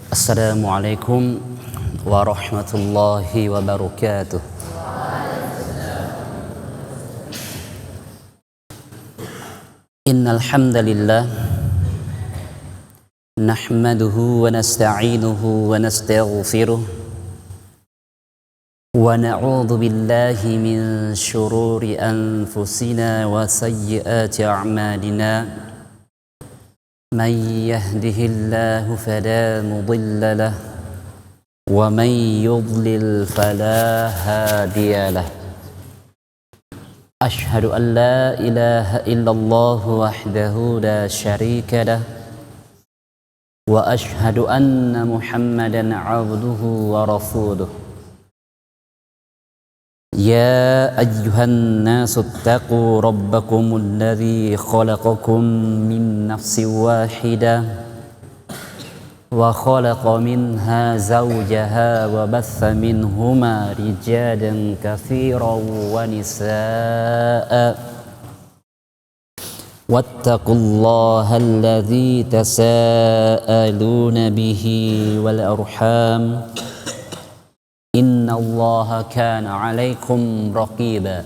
Assalamualaikum warahmatullahi wabarakatuh. Innal hamdalillah nahmaduhu wa nasta'inuhu wa nastaghfiruh wa na'udzu billahi min shururi anfusina wa sayyiati a'malina. من يهده الله فلا مضل له ومن يضلل فلا هادي له أشهد أن لا إله إلا الله وحده لا شريك له وأشهد أن محمدا عبده ورسوله يا أيها الناس اتقوا ربكم الذي خلقكم من نفس واحدة وخلق منها زوجها وبث منهما رجالا كثيرا ونساء واتقوا الله الذي تساءلون به والأرحام إن الله كان عليكم رقيبا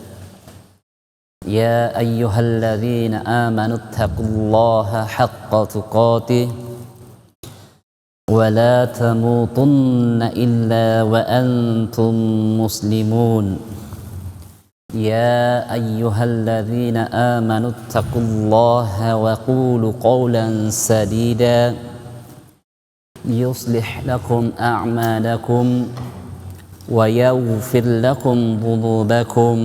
يا أيها الذين آمنوا اتقوا الله حق تقاته ولا تموتن إلا وأنتم مسلمون يا أيها الذين آمنوا اتقوا الله وقولوا قولا سديدا يصلح لكم أعمالكم ويغفر لكم ذنوبكم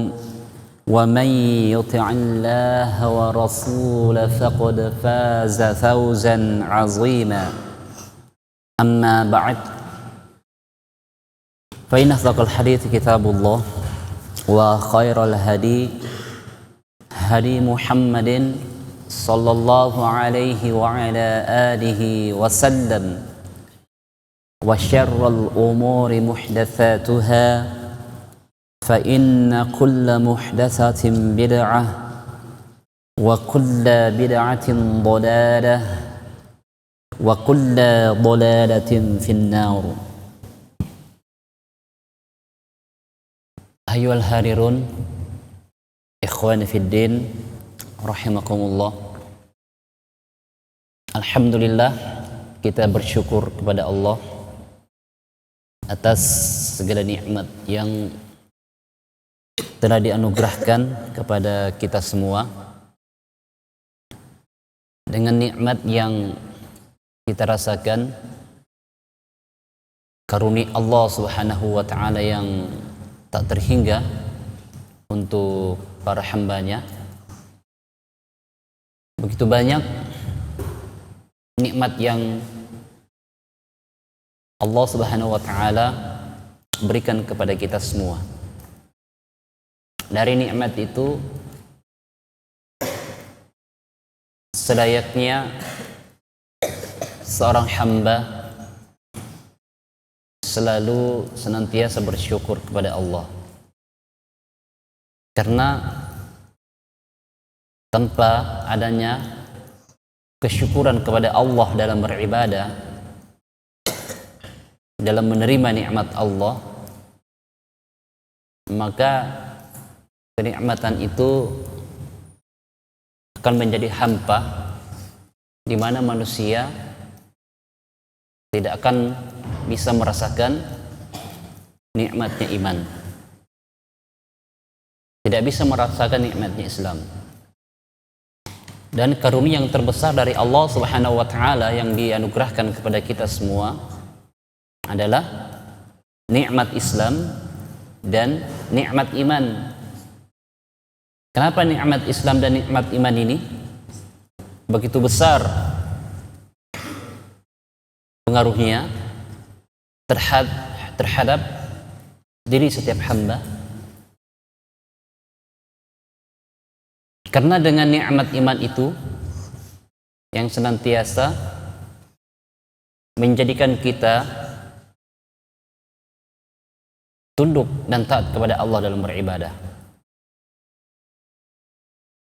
ومن يطع الله ورسوله فقد فاز فوزا عظيما أما بعد فإن أصدق الحديث كتاب الله وخير الهدي هدي محمد صلى الله عليه وعلى آله وسلم وشر الأمور محدثاتها فإن كل محدثة بدعة وكل بدعة ضلالة وكل ضلالة في النار. أيها الحاضرون إخواني في الدين رحمكم الله. Alhamdulillah, kita bersyukur kepada Allah atas segala nikmat yang telah dianugerahkan kepada kita semua. Dengan nikmat yang kita rasakan, karunia Allah Subhanahu wa ta'ala yang tak terhingga untuk para hambanya. Begitu banyak nikmat yang Allah Subhanahu wa ta'ala berikan kepada kita semua. Dari nikmat itu selayaknya seorang hamba selalu senantiasa bersyukur kepada Allah. Karena tanpa adanya kesyukuran kepada Allah dalam beribadah, dalam menerima nikmat Allah, maka kenikmatan itu akan menjadi hampa, di mana manusia tidak akan bisa merasakan nikmatnya iman, tidak bisa merasakan nikmatnya Islam. Dan karunia yang terbesar dari Allah Subhanahu wa ta'ala yang dianugerahkan kepada kita semua adalah nikmat Islam dan nikmat iman. Kenapa nikmat Islam dan nikmat iman ini begitu besar pengaruhnya terhadap diri setiap hamba? Karena dengan nikmat iman itu yang senantiasa menjadikan kita tunduk dan taat kepada Allah dalam beribadah.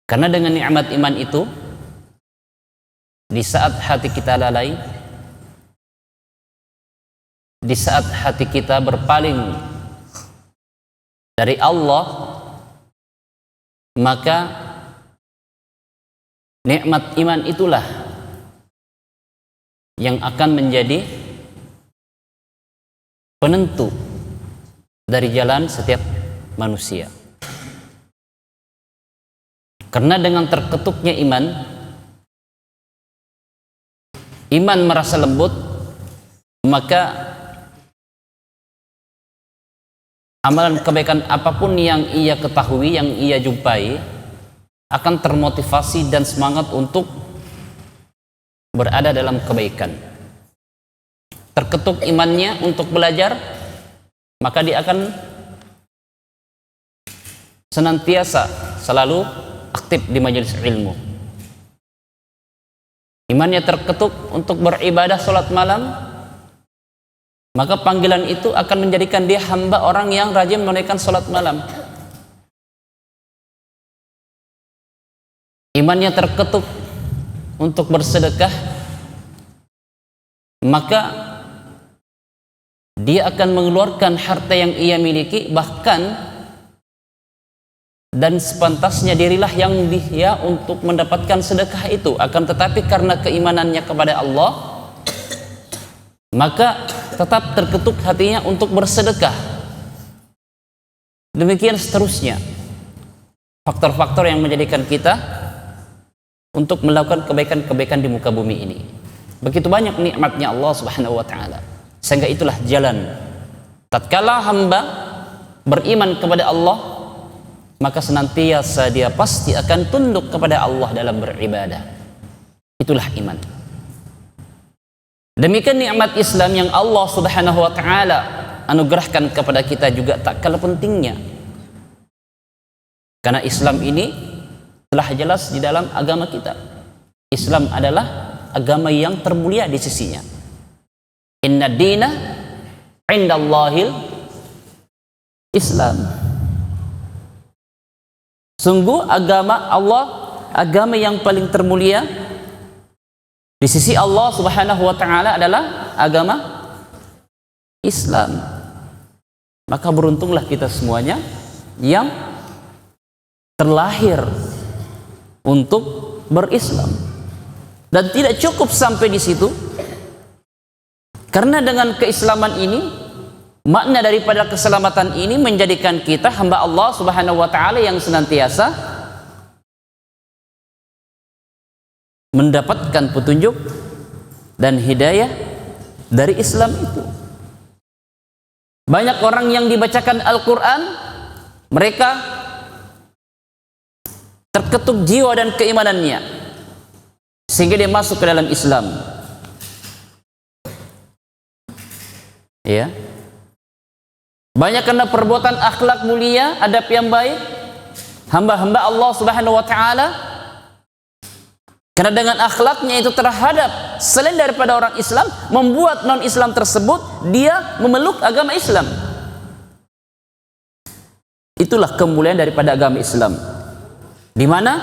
Karena dengan nikmat iman itu, di saat hati kita lalai, di saat hati kita berpaling dari Allah, maka nikmat iman itulah yang akan menjadi penentu dari jalan setiap manusia. Karena dengan terketuknya iman merasa lembut, maka amalan kebaikan apapun yang ia ketahui, yang ia jumpai, akan termotivasi dan semangat untuk berada dalam kebaikan. Terketuk imannya untuk belajar, maka dia akan senantiasa selalu aktif di majelis ilmu. Imannya terketuk untuk beribadah salat malam, maka panggilan itu akan menjadikan dia hamba orang yang rajin menunaikan salat malam. Imannya terketuk untuk bersedekah, maka dia akan mengeluarkan harta yang ia miliki, bahkan dan sepantasnya dirilah yang dia untuk mendapatkan sedekah itu. Akan tetapi karena keimanannya kepada Allah, maka tetap terketuk hatinya untuk bersedekah. Demikian seterusnya faktor-faktor yang menjadikan kita untuk melakukan kebaikan-kebaikan di muka bumi ini. Begitu banyak nikmatnya Allah Subhanahu wa taala. Sehingga itulah jalan tatkala hamba beriman kepada Allah, maka senantiasa dia pasti akan tunduk kepada Allah dalam beribadah. Itulah iman. Demikian nikmat Islam yang Allah Subhanahu wa taala anugerahkan kepada kita juga tak kalah pentingnya. Karena Islam ini telah jelas di dalam agama kita. Islam adalah agama yang termulia di sisinya. Inna dina indallahil Islam. Sungguh agama Allah, agama yang paling termulia di sisi Allah Subhanahu wa taala adalah agama Islam. Maka beruntunglah kita semuanya yang terlahir untuk berislam. Dan tidak cukup sampai di situ, karena dengan keislaman ini, makna daripada keselamatan ini menjadikan kita hamba Allah Subhanahu wa taala yang senantiasa mendapatkan petunjuk dan hidayah dari Islam itu. Banyak orang yang dibacakan Al-Quran, mereka terketuk jiwa dan keimanannya sehingga dia masuk ke dalam Islam. Ya. Banyak karena perbuatan akhlak mulia, adab yang baik, hamba-hamba Allah Subhanahu wa taala, karena dengan akhlaknya itu terhadap selain daripada orang Islam, membuat non-Islam tersebut dia memeluk agama Islam. Itulah kemuliaan daripada agama Islam, di mana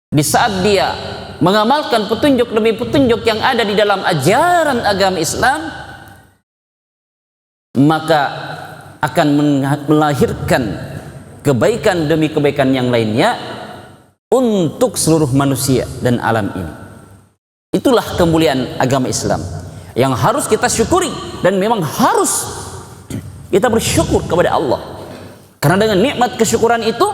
di saat dia mengamalkan petunjuk demi petunjuk yang ada di dalam ajaran agama Islam, maka akan melahirkan kebaikan demi kebaikan yang lainnya untuk seluruh manusia dan alam ini. Itulah kemuliaan agama Islam yang harus kita syukuri, dan memang harus kita bersyukur kepada Allah. Karena dengan nikmat kesyukuran itu,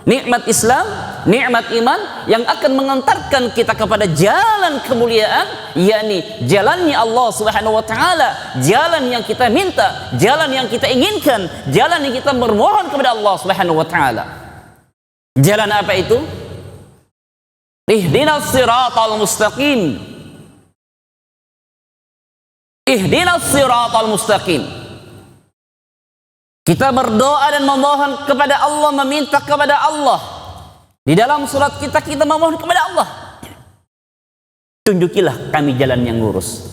nikmat Islam, nikmat iman yang akan mengantarkan kita kepada jalan kemuliaan, yakni jalannya Allah Subhanahu wa taala, jalan yang kita minta, jalan yang kita inginkan, jalan yang kita bermohon kepada Allah Subhanahu wa taala. Jalan apa itu? Ihdinas siratal mustaqim. Ihdinas siratal mustaqim. Kita berdoa dan memohon kepada Allah, meminta kepada Allah. Di dalam surat kita memohon kepada Allah, tunjukilah kami jalan yang lurus.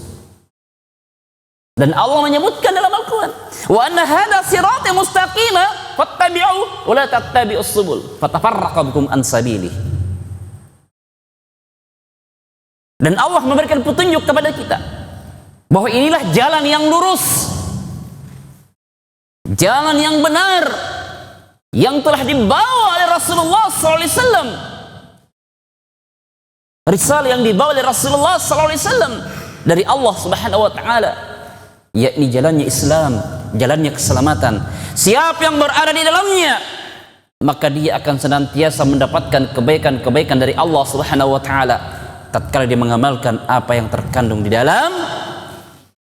Dan Allah menyebutkan dalam Al-Quran, wa anna hadha sirati mustaqima fattabi'u wa la tattabi'us subul fatafarraqa bikum an sabilihi. Dan Allah memberikan petunjuk kepada kita bahwa inilah jalan yang lurus, jalan yang benar yang telah dibawa oleh Rasulullah SAW. Risalah yang dibawa oleh Rasulullah SAW dari Allah Subhanahu wa taala, yakni jalannya Islam, jalannya keselamatan. Siapa yang berada di dalamnya, maka dia akan senantiasa mendapatkan kebaikan-kebaikan dari Allah Subhanahu wa taala tatkala dia mengamalkan apa yang terkandung di dalam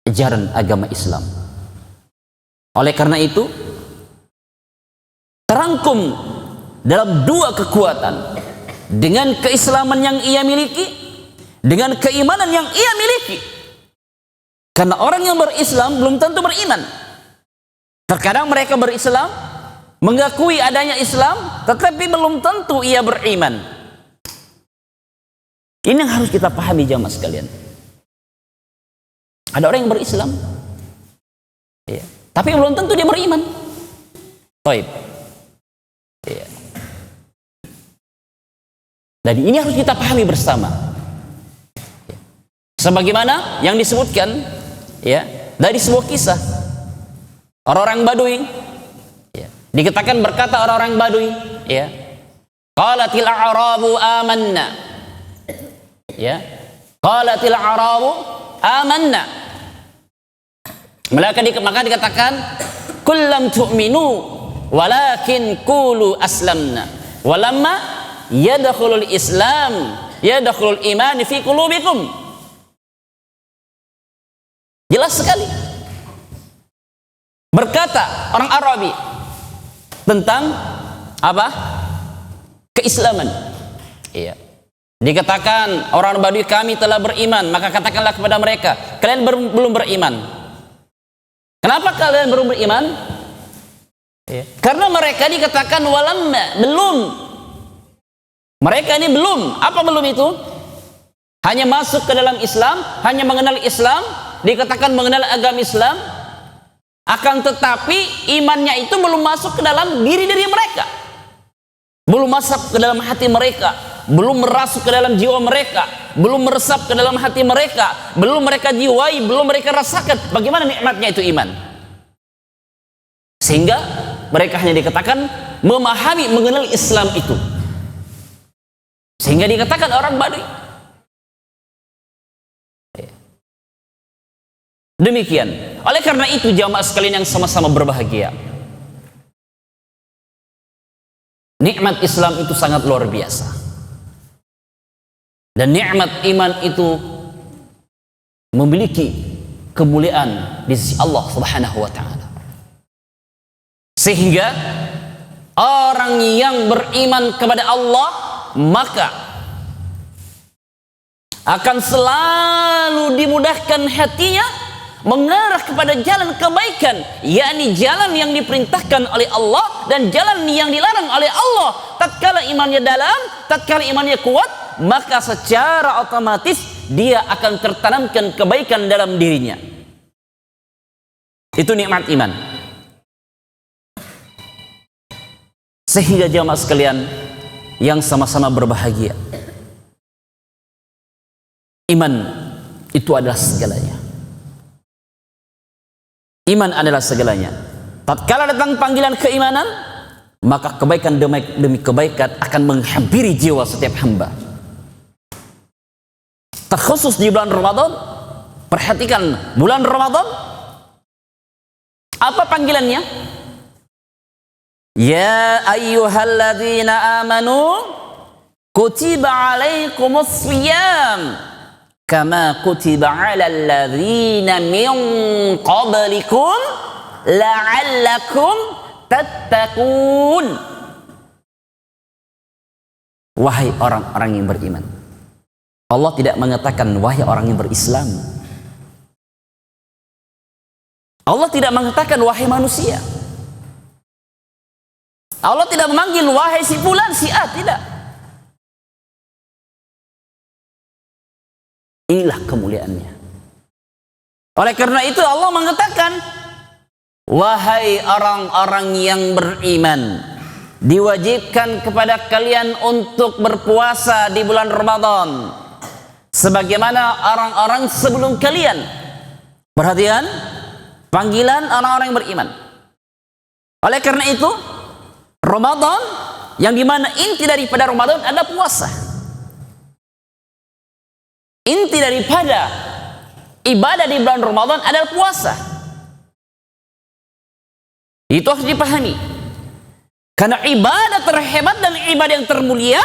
ajaran agama Islam. Oleh karena itu, terangkum dalam dua kekuatan, dengan keislaman yang ia miliki, dengan keimanan yang ia miliki. Karena orang yang berislam belum tentu beriman. Terkadang mereka berislam, mengakui adanya Islam, tetapi belum tentu ia beriman. Ini yang harus kita pahami jamaah sekalian. Ada orang yang berislam, ya, tapi belum tentu dia beriman. Baik. Ya. Dan ini harus kita pahami bersama. Ya. Sebagaimana yang disebutkan, ya, dari sebuah kisah orang-orang Badui. Ya. Dikatakan berkata orang-orang Badui, ya, qalatil a'rabu amanna. Ya. Qalatil a'rabu amanna. Maka dikatakan kullam tu'minu walakin qulu aslamna walamma yadkhulul islam yadkhulul iman fi qulubikum. Jelas sekali berkata orang Arabi tentang apa? Keislaman. Iya. Dikatakan orang Badui, kami telah beriman, maka katakanlah kepada mereka, kalian belum beriman. Kenapa kalian belum beriman? Ya. Karena mereka dikatakan walamma, belum. Mereka ini belum. Apa belum itu? Hanya masuk ke dalam Islam, hanya mengenal Islam, dikatakan mengenal agama Islam, akan tetapi imannya itu belum masuk ke dalam diri mereka, belum masuk ke dalam hati mereka, belum merasuk ke dalam jiwa mereka, belum meresap ke dalam hati mereka, belum mereka jiwai, belum mereka rasakan bagaimana nikmatnya itu iman. Sehingga mereka hanya dikatakan memahami, mengenal Islam itu. Sehingga dikatakan orang Badui. Demikian. Oleh karena itu jamaah sekalian yang sama-sama berbahagia, nikmat Islam itu sangat luar biasa. Dan nikmat iman itu memiliki kemuliaan di sisi Allah Subhanahu wa taala. Sehingga orang yang beriman kepada Allah maka akan selalu dimudahkan hatinya mengarah kepada jalan kebaikan, yakni jalan yang diperintahkan oleh Allah dan jalan yang dilarang oleh Allah. Tatkala imannya dalam, tatkala imannya kuat, maka secara otomatis dia akan tertanamkan kebaikan dalam dirinya. Itu nikmat iman. Sehingga jamaah sekalian yang sama-sama berbahagia, iman itu adalah segalanya. Iman adalah segalanya. Tatkala datang panggilan keimanan, maka kebaikan demi kebaikan akan menghampiri jiwa setiap hamba. Terkhusus di bulan Ramadan, perhatikan bulan Ramadan, apa panggilannya? Ya ayyuhalladzina amanu kutiba alaikumus shiyam kama kutiba alal ladzina min qablikum la'allakum tattaqun. Wahai orang-orang yang beriman, Allah tidak mengatakan wahai orang yang berislam. Allah tidak mengatakan wahai manusia. Allah tidak memanggil wahai si fulan, si A, tidak. Inilah kemuliaannya. Oleh karena itu Allah mengatakan wahai orang-orang yang beriman, diwajibkan kepada kalian untuk berpuasa di bulan Ramadan sebagaimana orang-orang sebelum kalian Perhatian, panggilan orang-orang yang beriman. Oleh karena itu, Ramadan yang dimana inti daripada Ramadan adalah puasa. Inti daripada ibadah di bulan Ramadan adalah puasa. Itu harus dipahami. Karena ibadah terhebat dan ibadah yang termulia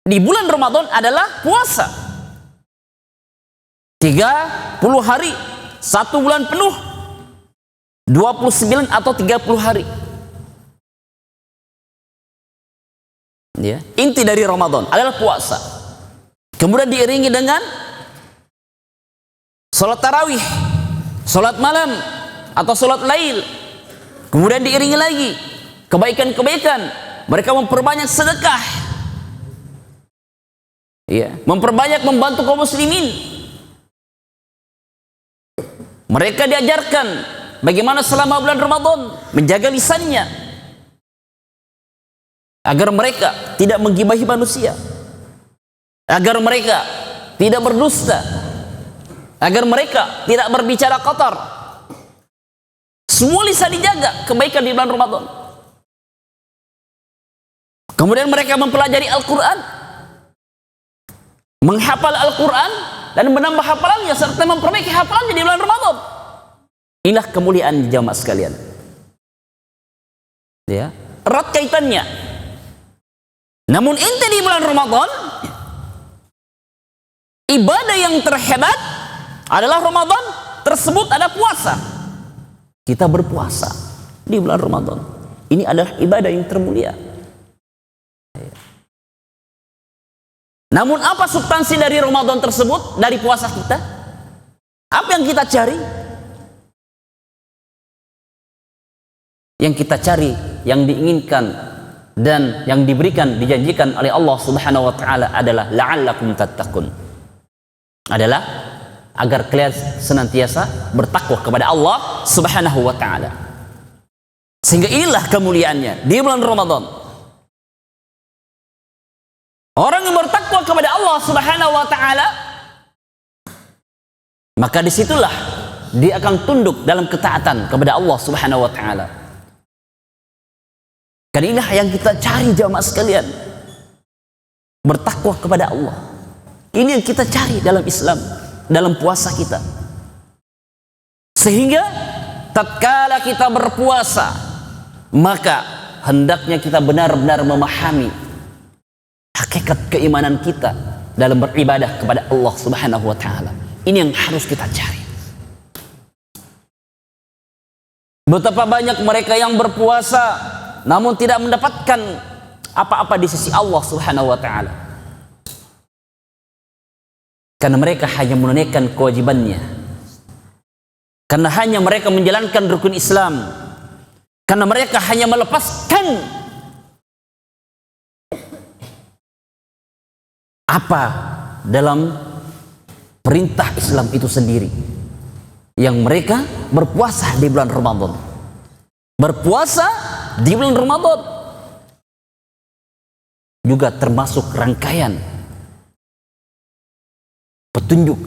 di bulan Ramadan adalah puasa. 30 hari, 1 bulan penuh, 29 atau 30 hari. Ya, inti dari Ramadan adalah puasa. Kemudian diiringi dengan salat tarawih, salat malam atau salat lail. Kemudian diiringi lagi kebaikan-kebaikan. Mereka memperbanyak sedekah, ya, memperbanyak membantu kaum muslimin. Mereka diajarkan bagaimana selama bulan Ramadan menjaga lisannya agar mereka tidak menggibahi manusia, agar mereka tidak berdusta, agar mereka tidak berbicara kotor. Semua lisan dijaga, kebaikan di bulan Ramadan. Kemudian mereka mempelajari Al-Quran, menghafal Al-Quran dan menambah hafalannya serta memperbaiki hafalannya di bulan Ramadan. Inilah kemuliaan jamaah sekalian. Ya, erat kaitannya. Namun inti di bulan Ramadan, ibadah yang terhebat adalah Ramadan tersebut ada puasa. Kita berpuasa di bulan Ramadan. Ini adalah ibadah yang termulia. Namun apa substansi dari Ramadan tersebut, dari puasa kita? Apa yang kita cari? Yang kita cari, yang diinginkan dan yang diberikan, dijanjikan oleh Allah Subhanahu wa taala adalah la'allakum tattaqun. Adalah agar kalian senantiasa bertakwa kepada Allah Subhanahu wa taala. Sehingga inilah kemuliaannya di bulan Ramadan. Orang yang bertakwa kepada Allah Subhanahu wa taala, maka disitulah dia akan tunduk dalam ketaatan kepada Allah Subhanahu wa taala. Karena inilah yang kita cari jamaah sekalian, bertakwa kepada Allah. Ini yang kita cari dalam Islam, dalam puasa kita. Sehingga tatkala kita berpuasa, maka hendaknya kita benar-benar memahami hakikat keimanan kita dalam beribadah kepada Allah Subhanahu wa taala. Ini yang harus kita cari. Betapa banyak mereka yang berpuasa namun tidak mendapatkan apa-apa di sisi Allah Subhanahu wa taala. Karena mereka hanya menunaikan kewajibannya. Karena hanya mereka menjalankan rukun Islam. Karena mereka hanya melepaskan apa dalam perintah Islam itu sendiri, yang mereka berpuasa di bulan Ramadan. Berpuasa di bulan Ramadan juga termasuk rangkaian petunjuk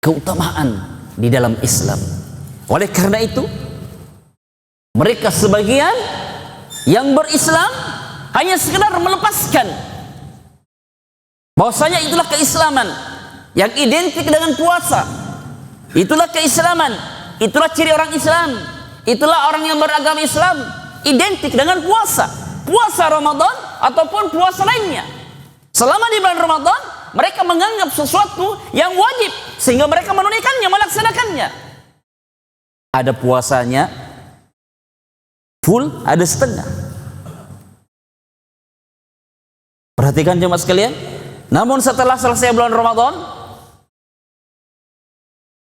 keutamaan di dalam Islam. Oleh karena itu, mereka sebagian yang berislam hanya sekedar melepaskan bahwasanya itulah keislaman yang identik dengan puasa. Itulah keislaman, itulah ciri orang Islam, itulah orang yang beragama Islam, identik dengan puasa. Puasa Ramadan ataupun puasa lainnya. Selama di bulan Ramadan, mereka menganggap sesuatu yang wajib sehingga mereka menunaikannya, melaksanakannya. Ada puasanya full, ada setengah. Perhatikan jemaah sekalian. Namun setelah selesai bulan Ramadan,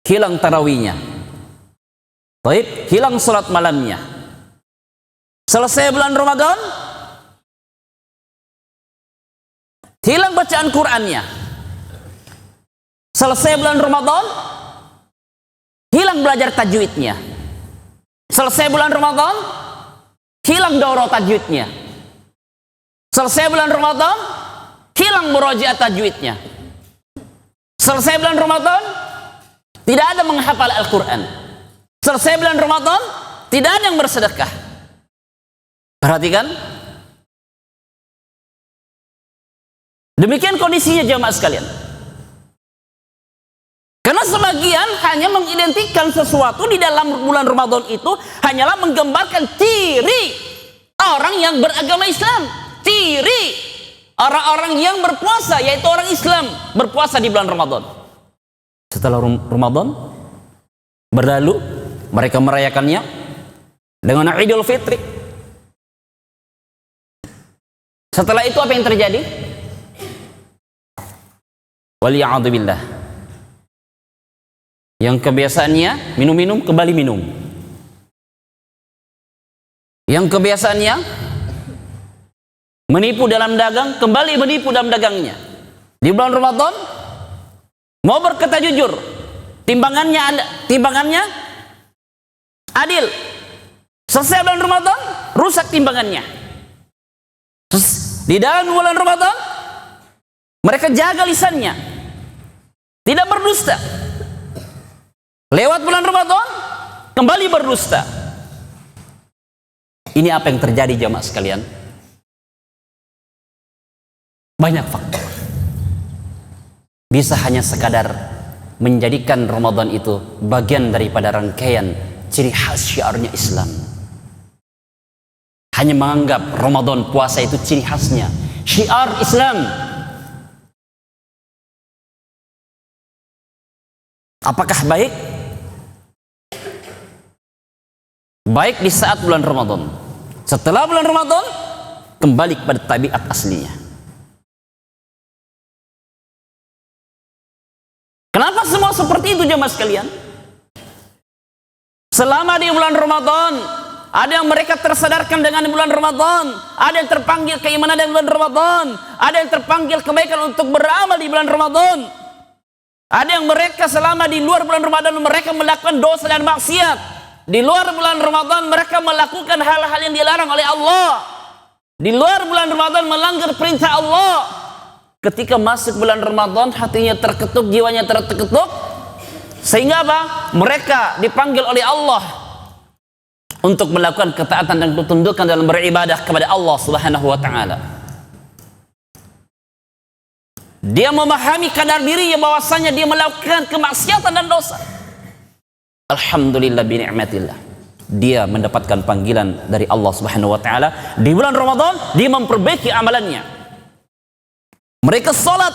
hilang tarawihnya. Baik, hilang salat malamnya. Selesai bulan Ramadan, hilang bacaan Qur'annya. Selesai bulan Ramadan, hilang belajar tajwidnya. Selesai bulan Ramadan, hilang daurah tajwidnya. Selesai bulan Ramadan, hilang murojaah tajwidnya. Selesai bulan Ramadan, Tidak ada menghafal Al-Quran. Selesai bulan Ramadan, tidak ada yang bersedekah. Perhatikan. Demikian kondisinya jamaah sekalian. Karena sebagian hanya mengidentikan sesuatu di dalam bulan Ramadan itu hanyalah menggambarkan ciri orang yang beragama Islam, ciri orang-orang yang berpuasa, yaitu orang Islam berpuasa di bulan Ramadan. Setelah Ramadan berlalu, mereka merayakannya dengan Idul Fitri. Setelah itu apa yang terjadi? Waliya'udzubillah. Yang kebiasaannya minum-minum kembali minum. Yang kebiasaannya menipu dalam dagang kembali menipu dalam dagangnya. Di bulan Ramadan mau berkata jujur, timbangannya adil. Selesai bulan Ramadan, rusak timbangannya. Di dalam bulan Ramadan mereka jaga lisannya, tidak berdusta. Lewat bulan Ramadan kembali berdusta. Ini apa yang terjadi jamaah sekalian? Banyak faktor. Bisa hanya sekadar menjadikan Ramadan itu bagian daripada rangkaian ciri khas syiarnya Islam. Hanya menganggap Ramadan puasa itu ciri khasnya, syiar Islam. Apakah baik? Baik di saat bulan Ramadan. Setelah bulan Ramadan kembali kepada tabiat aslinya. Kenapa semua seperti itu jemaah sekalian? Selama di bulan Ramadan ada yang mereka tersadarkan dengan bulan Ramadan, ada yang terpanggil keimanan dengan bulan Ramadan, ada yang terpanggil kebaikan untuk beramal di bulan Ramadan. Ada yang mereka selama di luar bulan Ramadan mereka melakukan dosa dan maksiat. Di luar bulan Ramadan mereka melakukan hal-hal yang dilarang oleh Allah. Di luar bulan Ramadan melanggar perintah Allah. Ketika masuk bulan Ramadan hatinya terketuk, jiwanya terketuk. Sehingga apa? Mereka dipanggil oleh Allah untuk melakukan ketaatan dan ketundukan dalam beribadah kepada Allah Subhanahu wa taala. Dia memahami kadar dirinya bahwasanya dia melakukan kemaksiatan dan dosa. Alhamdulillah bi ni'matillah. Dia mendapatkan panggilan dari Allah Subhanahu wa taala di bulan Ramadan, dia memperbaiki amalannya. Mereka salat,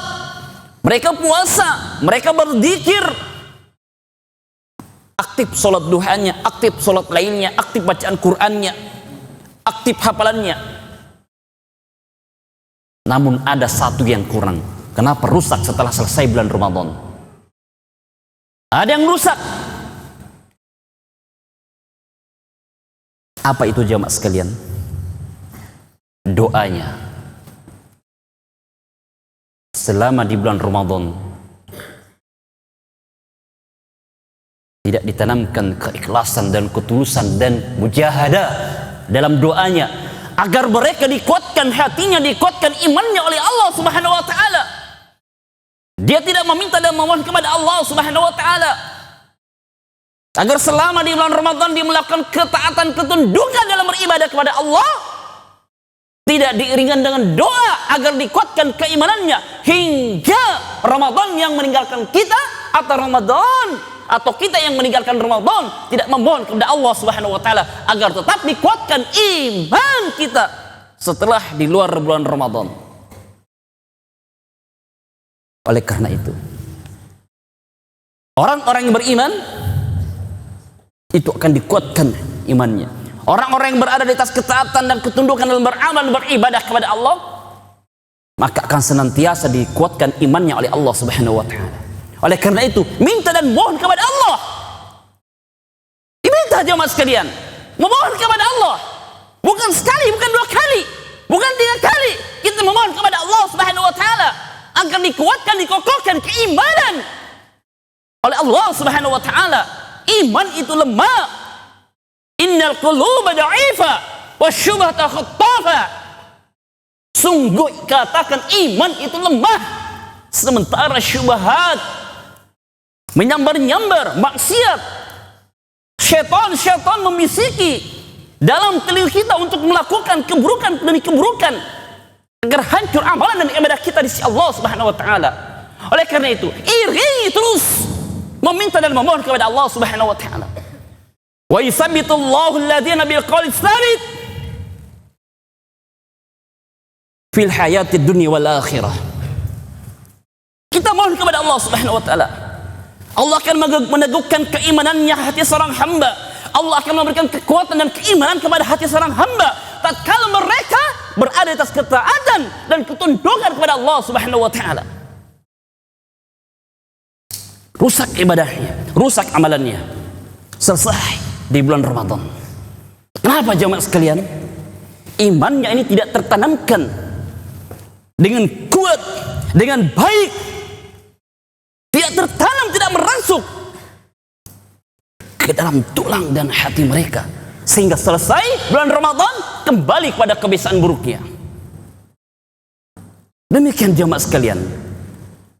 mereka puasa, mereka berzikir. Aktif salat duhanya, aktif salat lainnya, aktif bacaan Qur'annya, aktif hafalannya. Namun ada satu yang kurang. Kenapa rusak setelah selesai bulan Ramadan? Ada yang rusak. Apa itu jamaah sekalian? Doanya. Selama di bulan Ramadan tidak ditanamkan keikhlasan dan ketulusan dan mujahadah dalam doanya agar mereka dikuatkan hatinya, dikuatkan imannya oleh Allah Subhanahu wa taala. Dia tidak meminta dan memohon kepada Allah Subhanahu wa taala agar selama di bulan Ramadan dia melakukan ketaatan, ketundukan dalam beribadah kepada Allah, tidak diiringan dengan doa agar dikuatkan keimanannya hingga Ramadan yang meninggalkan kita, atau kita yang meninggalkan Ramadan tidak memohon kepada Allah Subhanahu wa taala agar tetap dikuatkan iman kita setelah di luar bulan Ramadan. Oleh karena itu, orang-orang yang beriman itu akan dikuatkan imannya. Orang-orang yang berada di atas ketaatan dan ketundukan dalam beramal dan beribadah kepada Allah, maka akan senantiasa dikuatkan imannya oleh Allah Subhanahu wa taala. Oleh karena itu, minta dan mohon kepada Allah. Diminta jemaah sekalian, memohon kepada Allah. Bukan sekali, bukan dua kali, bukan tiga kali. Kita memohon kepada Allah Subhanahu wa taala agar dikuatkan, dikokohkan keimanan oleh Allah Subhanahu wa taala. Iman itu lemah. Innal quluba dha'ifa wasyubhata khattafa. Sungguh katakan iman itu lemah, sementara syubhat menyambar-nyambar maksiat. Syaitan membisiki dalam telinga kita untuk melakukan keburukan demi keburukan agar hancur amalan dan ibadah kita di sisi Allah Subhanahu wa taala. Oleh karena itu, iringi terus meminta dan memohon kepada Allah Subhanahu wa taala. Wa yusabbitullahu alladziina bil qawli tsabit fil hayatid dunya wal akhirah. Kita mohon kepada Allah Subhanahu wa taala. Allah akan meneguhkan keimanannya hati seorang hamba. Allah akan memberikan kekuatan dan keimanan kepada hati seorang hamba tatkala mereka berada di atas ketaatan dan ketundukan kepada Allah Subhanahu wa taala. Rusak ibadahnya, rusak amalannya, selesai di bulan Ramadan. Kenapa jamaah sekalian? Imannya ini tidak tertanamkan dengan kuat, dengan baik, tidak tertanam, tidak merasuk ke dalam tulang dan hati mereka, sehingga selesai bulan Ramadan kembali kepada kebiasaan buruknya. Demikian jamaah sekalian,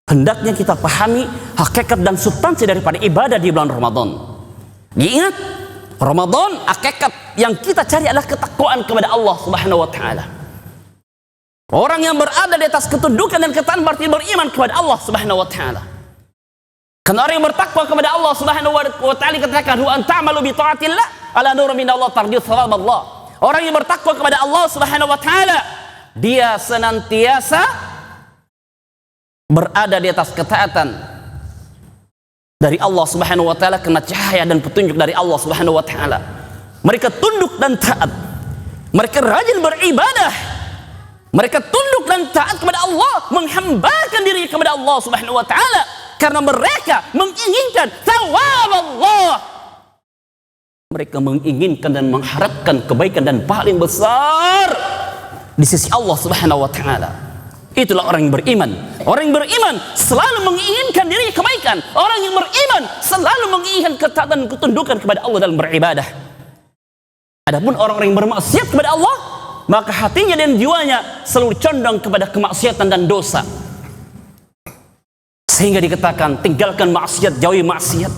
hendaknya kita pahami hakikat dan substansi daripada ibadah di bulan Ramadan. Diingat, Ramadan hakikat yang kita cari adalah ketakwaan kepada Allah Subhanahu wa taala. Orang yang berada di atas ketundukan dan ketaatan berarti beriman kepada Allah Subhanahu wa taala. Karena orang yang bertakwa kepada Allah Subhanahu wa taala dikatakan huwa an ta'malu bi ta'atillah ala nur min Allah tarju thawab Allah. Orang yang bertakwa kepada Allah Subhanahu wa taala, dia senantiasa berada di atas ketaatan dari Allah Subhanahu wa taala karena cahaya dan petunjuk dari Allah Subhanahu wa taala. Mereka tunduk dan taat. Mereka rajin beribadah. Mereka tunduk dan taat kepada Allah, menghambakan diri kepada Allah Subhanahu wa taala karena mereka menginginkan thawab Allah. Mereka menginginkan dan mengharapkan kebaikan dan paling besar di sisi Allah Subhanahu wa taala. Itulah orang yang beriman. Orang yang beriman selalu menginginkan diri kebaikan. Orang yang beriman selalu menginginkan ketaatan dan ketundukan kepada Allah dalam beribadah. Adapun orang-orang yang bermaksiat kepada Allah, maka hatinya dan jiwanya selalu condong kepada kemaksiatan dan dosa. Sehingga dikatakan tinggalkan maksiat, jauhi maksiat.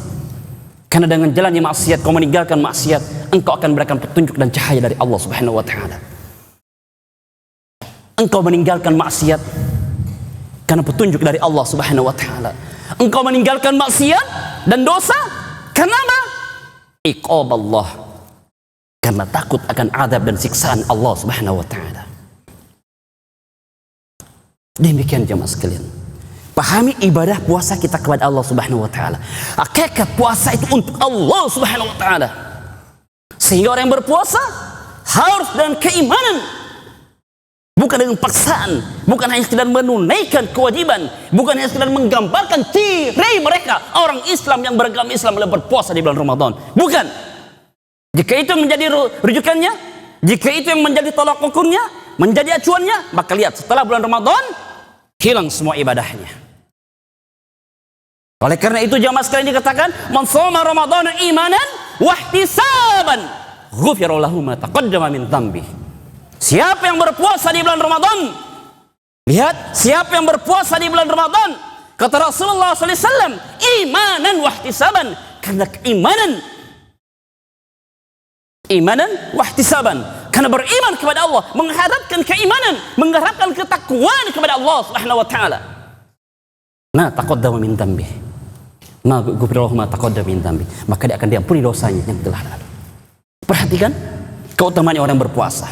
Karena dengan jalannya maksiat, kau meninggalkan maksiat, engkau akan mendapatkan petunjuk dan cahaya dari Allah Subhanahu wa taala. Engkau meninggalkan maksiat karena petunjuk dari Allah Subhanahu wa taala. Engkau meninggalkan maksiat dan dosa karena apa? Iqab Allah. Karena takut akan azab dan siksaan Allah Subhanahu wa taala. Demikian jemaah sekalian. Pahami ibadah puasa kita kepada Allah Subhanahu wa taala. Hakikat puasa itu untuk Allah Subhanahu wa taala. Sehingga orang yang berpuasa harus dengan keimanan, bukan dengan paksaan, bukan hanya sekedar menunaikan kewajiban, bukan hanya sekedar menggambarkan ciri mereka orang Islam yang beragama Islam dalam berpuasa di bulan Ramadan. Bukan. Jika itu menjadi rujukannya, jika itu yang menjadi tolak ukurnya, menjadi acuannya, maka lihat setelah bulan Ramadan hilang semua ibadahnya. Oleh karena itu jamaah sekalian dikatakan, man shoma ramadhana imanan wa ihtisaban ghufira lahu ma taqaddama min dhanbi. Siapa yang berpuasa di bulan Ramadan, lihat, siapa yang berpuasa di bulan Ramadan, kata Rasulullah SAW, imanan wa ihtisaban, karena keimanan, imanan wa ihtisaban, karena beriman kepada Allah, mengharapkan keimanan, mengharapkan ketakwaan kepada Allah Subhanahu wa taala. Nah, taqaddama min dhanbi. Ma ghufira lahu ma taqaddama min dhanbi. Maka dia akan diampuni dosanya yang telah lalu. Perhatikan keutamaan orang berpuasa.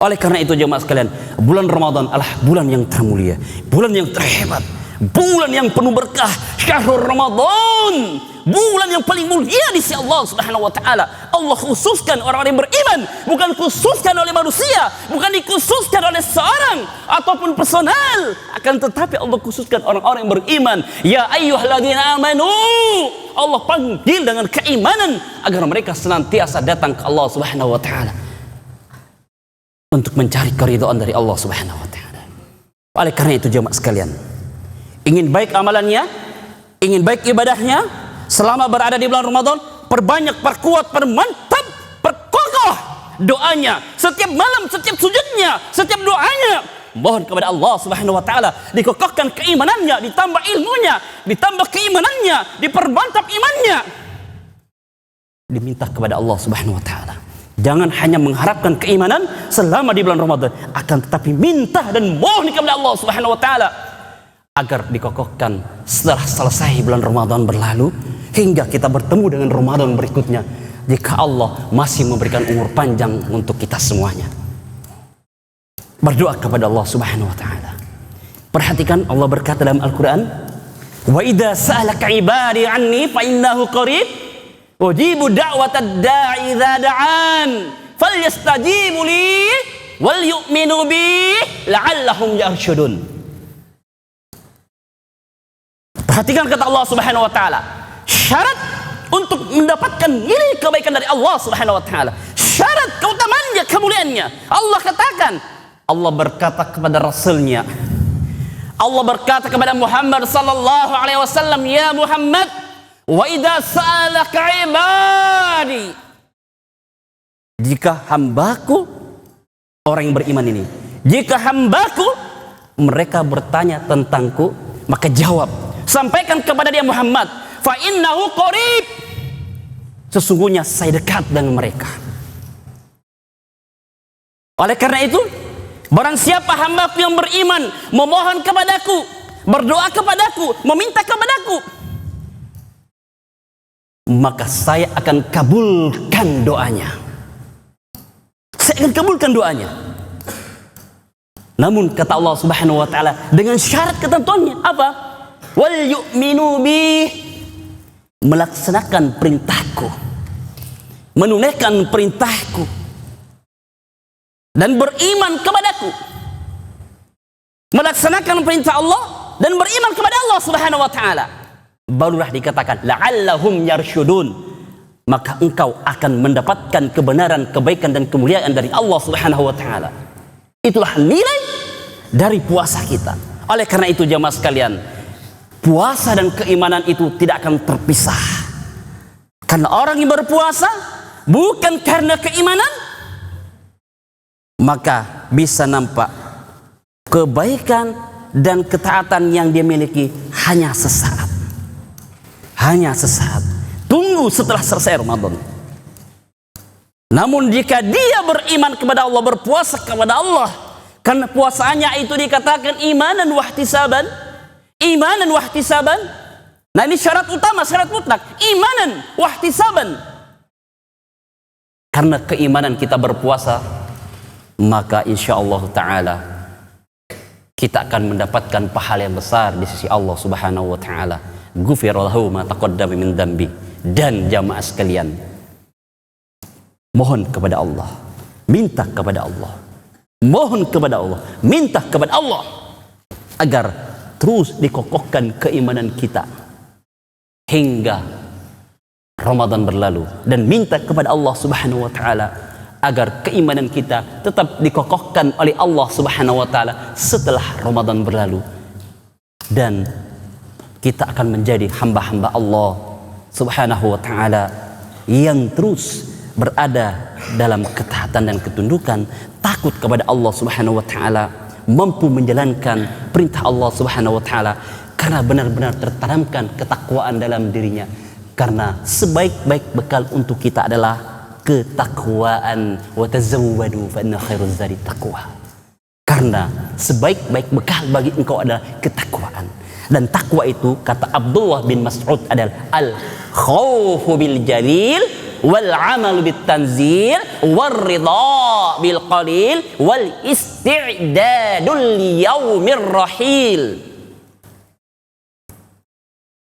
Oleh karena itu jemaah sekalian, bulan Ramadan adalah bulan yang termulia, bulan yang terhebat, bulan yang penuh berkah, syahrul Ramadan, bulan yang paling mulia di sisi Allah Subhanahu wa taala. Allah khususkan orang-orang yang beriman, bukan khususkan oleh manusia, bukan dikhususkan oleh seorang ataupun personal, akan tetapi Allah khususkan orang-orang yang beriman. Ya ayyuhalladzina amanu, Allah panggil dengan keimanan agar mereka senantiasa datang ke Allah Subhanahu wa taala untuk mencari keridhaan dari Allah Subhanahu wa taala. Oleh karena itu jemaah sekalian, ingin baik amalannya, ingin baik ibadahnya selama berada di bulan Ramadan, perbanyak, perkuat, permantap, perkokoh doanya. Setiap malam, setiap sujudnya, setiap doanya mohon kepada Allah Subhanahu wa taala dikokohkan keimanannya, ditambah ilmunya, ditambah keimanannya, diperbantap imannya. Diminta kepada Allah Subhanahu wa taala. Jangan hanya mengharapkan keimanan selama di bulan Ramadan, akan tetapi minta dan mohon kepada Allah Subhanahu wa taala agar dikokohkan setelah selesai bulan Ramadan berlalu hingga kita bertemu dengan Ramadan berikutnya, jika Allah masih memberikan umur panjang untuk kita semuanya. Berdoa kepada Allah Subhanahu wa taala. Perhatikan Allah berkata dalam Al-Qur'an, "Wa idza sa'alaka 'ibadi 'anni fa innahu qarib, ujibu da'watad da'i idza da'an, falyastajibu li wal yu'minu bi la'allahum yarshudun." Perhatikan kata Allah Subhanahu wa taala. Syarat untuk mendapatkan nilai kebaikan dari Allah Subhanahu wa taala, syarat keutamaannya, kemuliaannya, Allah katakan, Allah berkata kepada Rasulnya, Allah berkata kepada Muhammad sallallahu alaihi wasallam, "Ya Muhammad, wa idza sa'alaka 'ibadi." Jika hambaku, orang yang beriman ini, jika hambaku mereka bertanya tentangku, maka jawab, sampaikan kepada dia Muhammad, fa innahu qarib, sesungguhnya saya dekat dengan mereka. Oleh karena itu, barang siapa hambaku yang beriman memohon kepadaku, berdoa kepadaku, meminta kepadaku, maka saya akan kabulkan doanya. Saya akan kabulkan doanya. Namun kata Allah Subhanahu wa taala dengan syarat ketentuannya apa? Wal yu'minu bi, melaksanakan perintahku, menunaikan perintahku, dan beriman kepadaku, melaksanakan perintah Allah dan beriman kepada Allah Subhanahu wa taala, barulah dikatakan la'allahum yarshudun, maka engkau akan mendapatkan kebenaran, kebaikan dan kemuliaan dari Allah Subhanahu wa taala. Itulah nilai dari puasa kita. Oleh karena itu jamaah sekalian, puasa dan keimanan itu tidak akan terpisah. Karena orang yang berpuasa bukan karena keimanan, maka bisa nampak kebaikan dan ketaatan yang dia miliki hanya sesaat. Hanya sesaat. Tunggu setelah selesai Ramadan. Namun jika dia beriman kepada Allah, berpuasa kepada Allah, karena puasaannya itu dikatakan imanan wahtisaban, imanan wahtisaban. Nah ini syarat utama, syarat mutlak, imanan wahtisaban. Karena keimanan kita berpuasa, maka insya Allah ta'ala kita akan mendapatkan pahala yang besar di sisi Allah Subhanahu wa ta'ala. Ghufira lahu ma taqaddama min dambi. Dan jamaah sekalian, mohon kepada Allah, minta kepada Allah, mohon kepada Allah, minta kepada Allah agar terus dikokohkan keimanan kita hingga Ramadan berlalu, dan minta kepada Allah Subhanahu wa ta'ala agar keimanan kita tetap dikokohkan oleh Allah Subhanahu wa ta'ala setelah Ramadan berlalu, dan kita akan menjadi hamba-hamba Allah Subhanahu wa ta'ala yang terus berada dalam ketaatan dan ketundukan, takut kepada Allah Subhanahu wa ta'ala, mampu menjalankan perintah Allah Subhanahu wa ta'ala karena benar-benar tertanamkan ketakwaan dalam dirinya. Karena sebaik-baik bekal untuk kita adalah ketakwaan. Wa tazawwadu fa inna khairuz zadi taqwa. Karena sebaik-baik bekal bagi engkau adalah ketakwaan. Dan takwa itu kata Abdullah bin Mas'ud adalah al-khawfu bil jalil wal amalu bit tanzil wal ridha bil qalil wal isti'dadul yaumir rahil.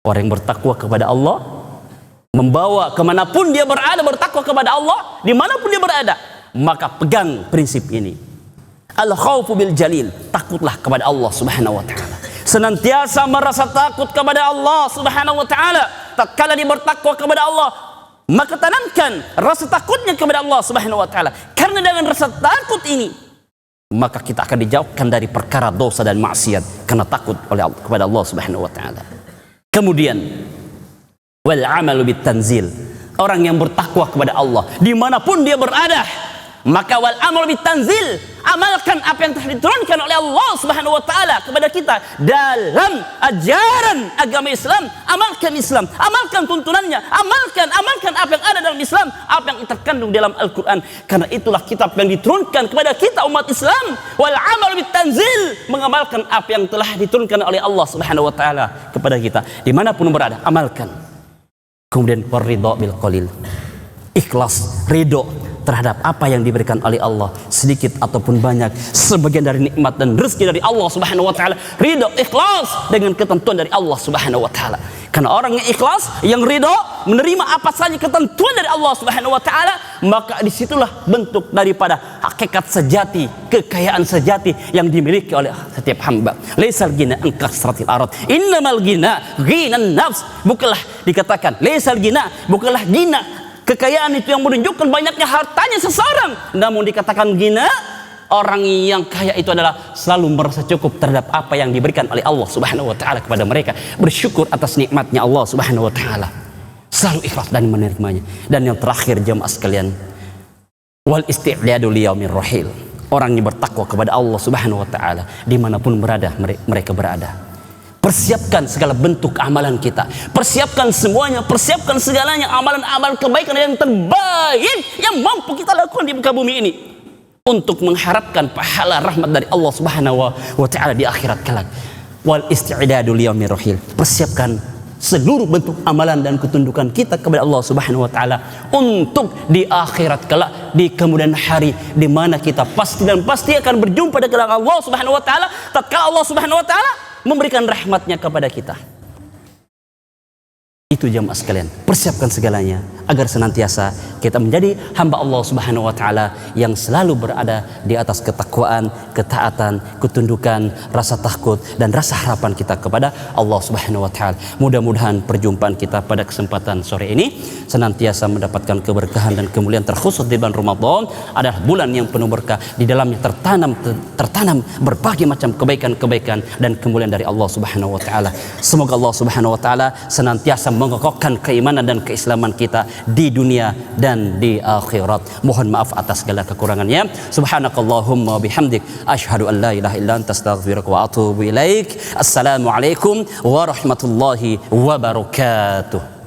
Orang yang bertakwa kepada Allah, membawa kemanapun dia berada, bertakwa kepada Allah dimanapun dia berada, maka pegang prinsip ini. Al-khawfu bil jalil, takutlah kepada Allah Subhanahu wa ta'ala. Senantiasa merasa takut kepada Allah Subhanahu wa ta'ala. Tatkala dia bertakwa kepada Allah, maka tanamkan rasa takutnya kepada Allah Subhanahu wa ta'ala. Karena dengan rasa takut ini, maka kita akan dijauhkan dari perkara dosa dan maksiat karena takut oleh Allah, kepada Allah Subhanahu wa ta'ala. Kemudian wal amalu bit tanzil, orang yang bertakwa kepada Allah dimanapun dia berada, Maka wal amru bitanzil, amalkan apa yang telah diturunkan oleh Allah Subhanahu wa taala kepada kita dalam ajaran agama Islam. Amalkan Islam, amalkan tuntunannya, amalkan apa yang ada dalam Islam, apa yang terkandung dalam Al-Qur'an. Karena itulah kitab yang diturunkan kepada kita umat Islam. Wal amru bitanzil, mengamalkan apa yang telah diturunkan oleh Allah Subhanahu wa taala kepada kita dimanapun berada, amalkan. Kemudian waridha bil qalil, ikhlas, ridho terhadap apa yang diberikan oleh Allah, sedikit ataupun banyak, sebagian dari nikmat dan rezeki dari Allah Subhanahu wa taala. Ridho, ikhlas dengan ketentuan dari Allah Subhanahu wa taala. Karena orang yang ikhlas, yang ridho, menerima apa saja ketentuan dari Allah Subhanahu wa taala, maka disitulah bentuk daripada hakikat sejati, kekayaan sejati yang dimiliki oleh setiap hamba. Laisal ghina an kasratil arad, innamal ghina ghinan nafs. Bukanlah dikatakan laisal ghina, bukanlah ghina kekayaan itu yang menunjukkan banyaknya hartanya seseorang, namun dikatakan ghina, orang yang kaya itu adalah selalu merasa cukup terhadap apa yang diberikan oleh Allah Subhanahu wa taala kepada mereka, bersyukur atas nikmatnya Allah Subhanahu wa taala, selalu ikhlas dan menerimanya. Dan yang terakhir jemaah sekalian, wal isti'dadu liyaumir rahil, orang yang bertakwa kepada Allah Subhanahu wa taala dimanapun berada mereka berada. Persiapkan segala bentuk amalan kita, persiapkan semuanya, persiapkan segalanya, amalan-amalan kebaikan yang terbaik yang mampu kita lakukan di muka bumi ini, untuk mengharapkan pahala rahmat dari Allah Subhanahu wa taala di akhirat kelak. Wal isti'dadu liyaumir rahil, persiapkan seluruh bentuk amalan dan ketundukan kita kepada Allah Subhanahu wa taala untuk di akhirat kelak, di kemudian hari di mana kita pasti dan pasti akan berjumpa dengan Allah Subhanahu wa taala tatkala Allah Subhanahu wa taala memberikan rahmatnya kepada kita. Itu jemaah sekalian, persiapkan segalanya agar senantiasa kita menjadi hamba Allah Subhanahu wa taala yang selalu berada di atas ketakwaan, ketaatan, ketundukan, rasa takut dan rasa harapan kita kepada Allah Subhanahu wa taala. Mudah-mudahan perjumpaan kita pada kesempatan sore ini senantiasa mendapatkan keberkahan dan kemuliaan, terkhusus di bulan Ramadan adalah bulan yang penuh berkah. Di dalamnya tertanam berbagai macam kebaikan-kebaikan dan kemuliaan dari Allah Subhanahu wa taala. Semoga Allah Subhanahu wa taala senantiasa mengokohkan keimanan dan keislaman kita di dunia dan di akhirat. Mohon maaf atas segala kekurangannya. Subhanakallahumma bihamdik, asyhadu an la ilaha illa anta, astaghfiruka wa atubu ilaik. Assalamualaikum warahmatullahi wabarakatuh.